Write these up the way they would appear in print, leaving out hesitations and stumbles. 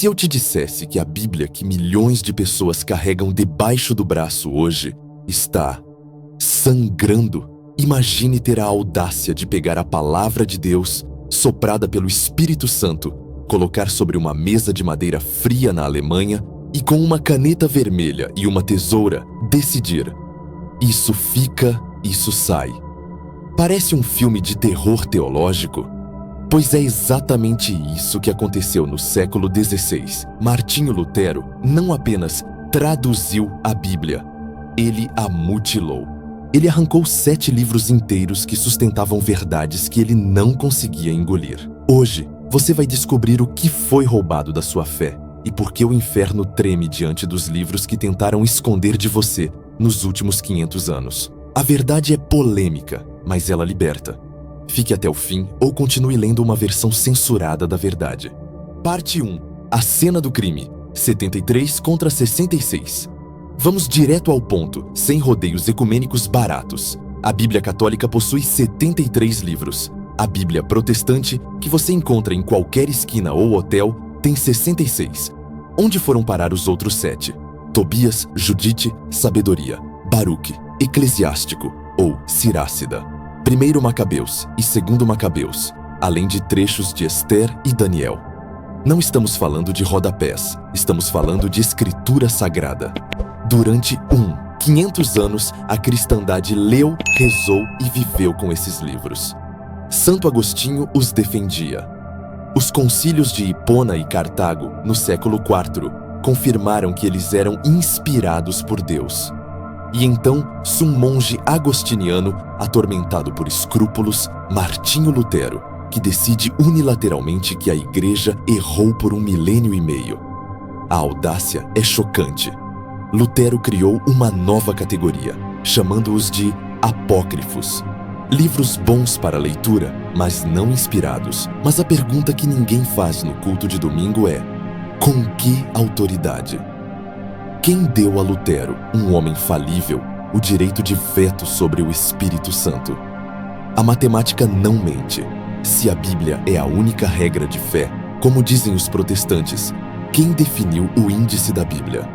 se eu te dissesse que a Bíblia que milhões de pessoas carregam debaixo do braço hoje está sangrando, imagine ter a audácia de pegar a palavra de Deus, soprada pelo Espírito Santo, colocar sobre uma mesa de madeira fria na Alemanha e com uma caneta vermelha e uma tesoura decidir: isso fica, isso sai. Parece um filme de terror teológico? Pois é exatamente isso que aconteceu no século XVI. Martinho Lutero não apenas traduziu a Bíblia, ele a mutilou. Ele arrancou 7 livros inteiros que sustentavam verdades que ele não conseguia engolir. Hoje, você vai descobrir o que foi roubado da sua fé e por que o inferno treme diante dos livros que tentaram esconder de você nos últimos 500 anos. A verdade é polêmica, mas ela liberta. Fique até o fim ou continue lendo uma versão censurada da verdade. Parte 1. A cena do crime. 73 contra 66. Vamos direto ao ponto, sem rodeios ecumênicos baratos. A Bíblia Católica possui 73 livros. A Bíblia Protestante, que você encontra em qualquer esquina ou hotel, tem 66. Onde foram parar os outros 7? Tobias, Judite, Sabedoria, Baruque, Eclesiástico ou Sirácida. 1 Macabeus e 2 Macabeus, além de trechos de Esther e Daniel. Não estamos falando de rodapés, estamos falando de escritura sagrada. Durante 500 anos, a cristandade leu, rezou e viveu com esses livros. Santo Agostinho os defendia. Os concílios de Hipona e Cartago, no século IV, confirmaram que eles eram inspirados por Deus. E então, um monge agostiniano, atormentado por escrúpulos, Martinho Lutero, que decide unilateralmente que a Igreja errou por 1 milênio e meio. A audácia é chocante. Lutero criou uma nova categoria, chamando-os de apócrifos. Livros bons para leitura, mas não inspirados. Mas a pergunta que ninguém faz no culto de domingo é: com que autoridade? Quem deu a Lutero, um homem falível, o direito de veto sobre o Espírito Santo? A matemática não mente. Se a Bíblia é a única regra de fé, como dizem os protestantes, quem definiu o índice da Bíblia?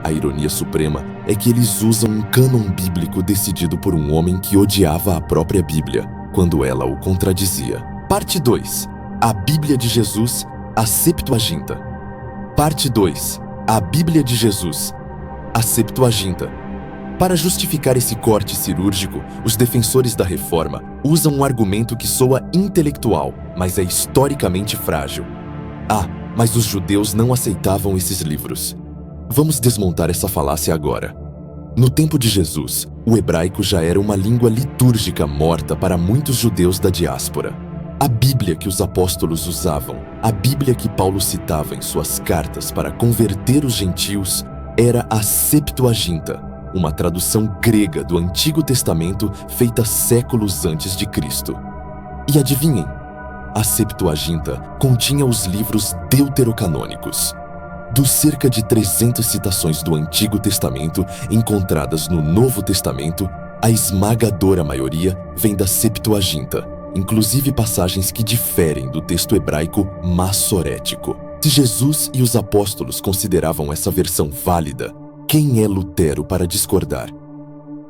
A ironia suprema é que eles usam um cânon bíblico decidido por um homem que odiava a própria Bíblia, quando ela o contradizia. Parte 2. A Bíblia de Jesus, a Septuaginta. Parte 2. A Bíblia de Jesus, a Septuaginta. Para justificar esse corte cirúrgico, os defensores da Reforma usam um argumento que soa intelectual, mas é historicamente frágil. Mas os judeus não aceitavam esses livros. Vamos desmontar essa falácia agora. No tempo de Jesus, o hebraico já era uma língua litúrgica morta para muitos judeus da diáspora. A Bíblia que os apóstolos usavam, a Bíblia que Paulo citava em suas cartas para converter os gentios, era a Septuaginta, uma tradução grega do Antigo Testamento feita séculos antes de Cristo. E adivinhem, a Septuaginta continha os livros deuterocanônicos. Dos cerca de 300 citações do Antigo Testamento encontradas no Novo Testamento, a esmagadora maioria vem da Septuaginta, inclusive passagens que diferem do texto hebraico massorético. Se Jesus e os apóstolos consideravam essa versão válida, quem é Lutero para discordar?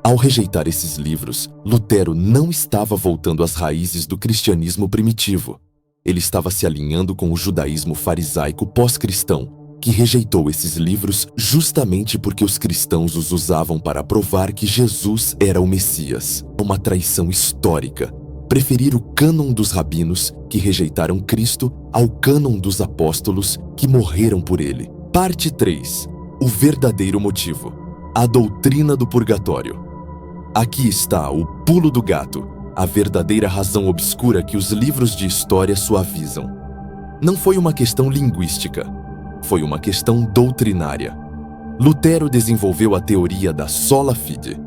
Ao rejeitar esses livros, Lutero não estava voltando às raízes do cristianismo primitivo. Ele estava se alinhando com o judaísmo farisaico pós-cristão, que rejeitou esses livros justamente porque os cristãos os usavam para provar que Jesus era o Messias. Uma traição histórica. Preferir o cânon dos rabinos, que rejeitaram Cristo, ao cânon dos apóstolos, que morreram por ele. Parte 3. O verdadeiro motivo. A doutrina do purgatório. Aqui está o pulo do gato, a verdadeira razão obscura que os livros de história suavizam. Não foi uma questão linguística, foi uma questão doutrinária. Lutero desenvolveu a teoria da sola fide,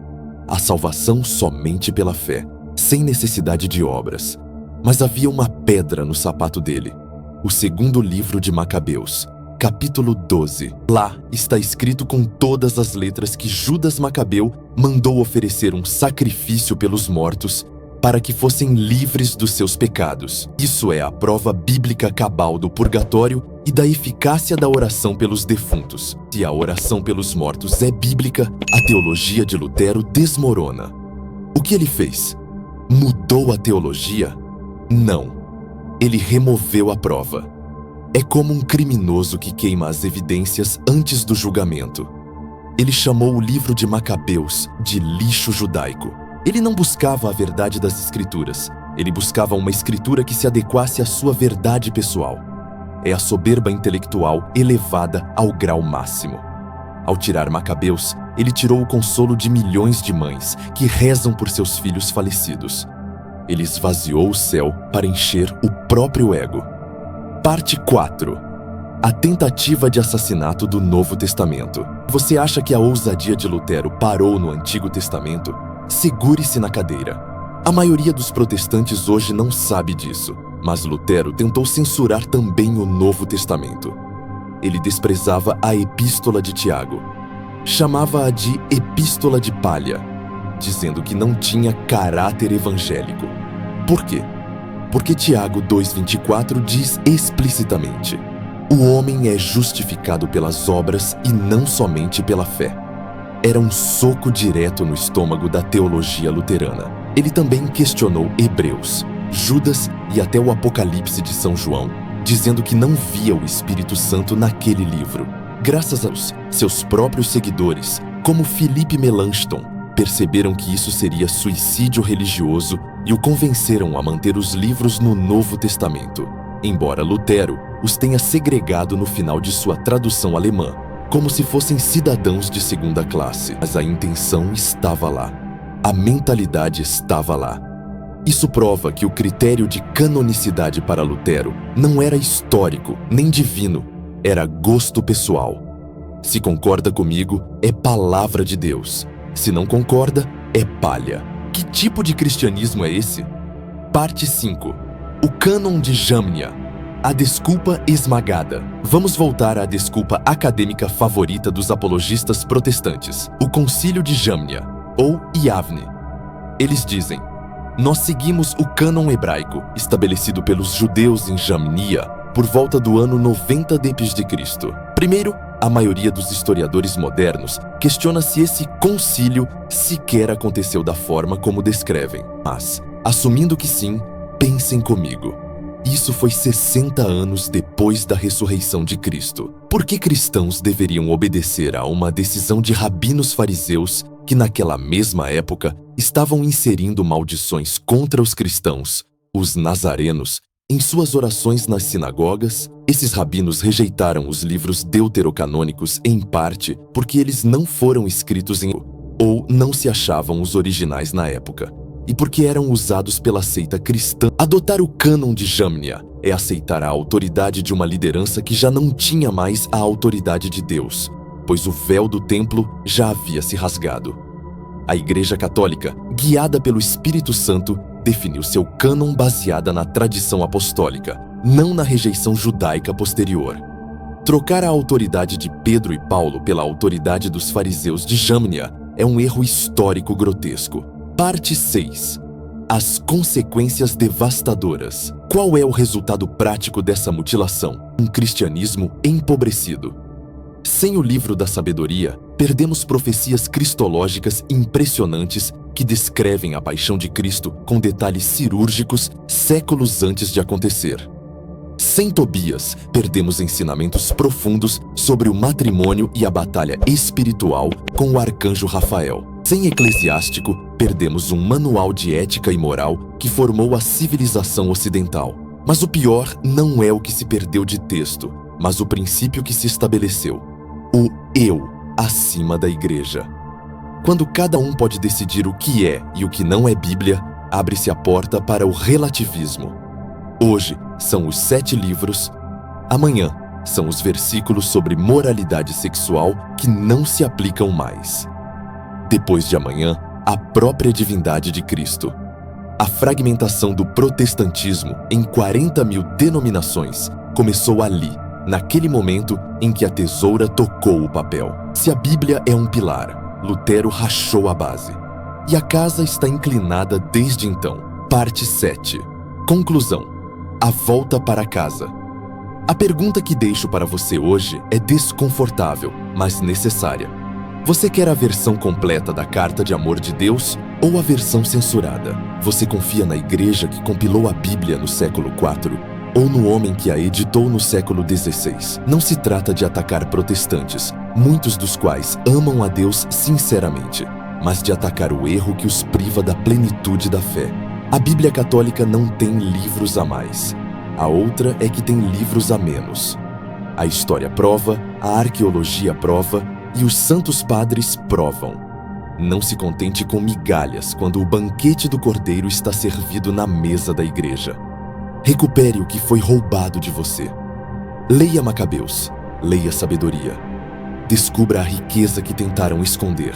a salvação somente pela fé, sem necessidade de obras. Mas havia uma pedra no sapato dele, o segundo livro de Macabeus, capítulo 12. Lá está escrito com todas as letras que Judas Macabeu mandou oferecer um sacrifício pelos mortos para que fossem livres dos seus pecados. Isso é a prova bíblica cabal do purgatório e da eficácia da oração pelos defuntos. Se a oração pelos mortos é bíblica, a teologia de Lutero desmorona. O que ele fez? Mudou a teologia? Não. Ele removeu a prova. É como um criminoso que queima as evidências antes do julgamento. Ele chamou o livro de Macabeus de lixo judaico. Ele não buscava a verdade das escrituras. Ele buscava uma escritura que se adequasse à sua verdade pessoal. É a soberba intelectual elevada ao grau máximo. Ao tirar Macabeus, ele tirou o consolo de milhões de mães que rezam por seus filhos falecidos. Ele esvaziou o céu para encher o próprio ego. Parte 4. A tentativa de assassinato do Novo Testamento. Você acha que a ousadia de Lutero parou no Antigo Testamento? Segure-se na cadeira. A maioria dos protestantes hoje não sabe disso, mas Lutero tentou censurar também o Novo Testamento. Ele desprezava a Epístola de Tiago. Chamava-a de Epístola de Palha, dizendo que não tinha caráter evangélico. Por quê? Porque Tiago 2,24 diz explicitamente: o homem é justificado pelas obras e não somente pela fé. Era um soco direto no estômago da teologia luterana. Ele também questionou Hebreus, Judas e até o Apocalipse de São João, dizendo que não via o Espírito Santo naquele livro. Graças aos seus próprios seguidores, como Philippe Melanchthon, perceberam que isso seria suicídio religioso e o convenceram a manter os livros no Novo Testamento, embora Lutero os tenha segregado no final de sua tradução alemã, como se fossem cidadãos de segunda classe. Mas a intenção estava lá. A mentalidade estava lá. Isso prova que o critério de canonicidade para Lutero não era histórico nem divino, era gosto pessoal. Se concorda comigo, é palavra de Deus. Se não concorda, é palha. Que tipo de cristianismo é esse? Parte 5. O cânon de Jamnia. A desculpa esmagada. Vamos voltar à desculpa acadêmica favorita dos apologistas protestantes, o Concílio de Jamnia, ou Yavne. Eles dizem: nós seguimos o cânon hebraico, estabelecido pelos judeus em Jamnia, por volta do ano 90 d.C. Primeiro, a maioria dos historiadores modernos questiona se esse concílio sequer aconteceu da forma como descrevem. Mas, assumindo que sim, pensem comigo. Isso foi 60 anos depois da ressurreição de Cristo. Por que cristãos deveriam obedecer a uma decisão de rabinos fariseus que naquela mesma época estavam inserindo maldições contra os cristãos, os nazarenos, em suas orações nas sinagogas? Esses rabinos rejeitaram os livros deuterocanônicos em parte porque eles não foram escritos em ou não se achavam os originais na época, e porque eram usados pela seita cristã. Adotar o cânon de Jamnia é aceitar a autoridade de uma liderança que já não tinha mais a autoridade de Deus, pois o véu do templo já havia se rasgado. A Igreja Católica, guiada pelo Espírito Santo, definiu seu cânon baseada na tradição apostólica, não na rejeição judaica posterior. Trocar a autoridade de Pedro e Paulo pela autoridade dos fariseus de Jamnia é um erro histórico grotesco. Parte 6. As consequências devastadoras. Qual é o resultado prático dessa mutilação? Um cristianismo empobrecido. Sem o livro da sabedoria, perdemos profecias cristológicas impressionantes que descrevem a paixão de Cristo com detalhes cirúrgicos séculos antes de acontecer. Sem Tobias, perdemos ensinamentos profundos sobre o matrimônio e a batalha espiritual com o arcanjo Rafael. Sem Eclesiástico, perdemos um manual de ética e moral que formou a civilização ocidental. Mas o pior não é o que se perdeu de texto, mas o princípio que se estabeleceu: o eu acima da igreja. Quando cada um pode decidir o que é e o que não é Bíblia, abre-se a porta para o relativismo. Hoje são os 7 livros, amanhã são os versículos sobre moralidade sexual que não se aplicam mais. Depois de amanhã, a própria divindade de Cristo. A fragmentação do protestantismo em 40.000 denominações começou ali, naquele momento em que a tesoura tocou o papel. Se a Bíblia é um pilar, Lutero rachou a base. E a casa está inclinada desde então. Parte 7. Conclusão. A volta para casa. A pergunta que deixo para você hoje é desconfortável, mas necessária. Você quer a versão completa da Carta de Amor de Deus ou a versão censurada? Você confia na igreja que compilou a Bíblia no século IV ou no homem que a editou no século XVI? Não se trata de atacar protestantes, muitos dos quais amam a Deus sinceramente, mas de atacar o erro que os priva da plenitude da fé. A Bíblia Católica não tem livros a mais. A outra é que tem livros a menos. A história prova, a arqueologia prova e os santos padres provam. Não se contente com migalhas quando o banquete do Cordeiro está servido na mesa da igreja. Recupere o que foi roubado de você. Leia Macabeus, leia Sabedoria. Descubra a riqueza que tentaram esconder.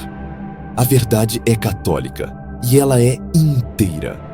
A verdade é católica e ela é inteira.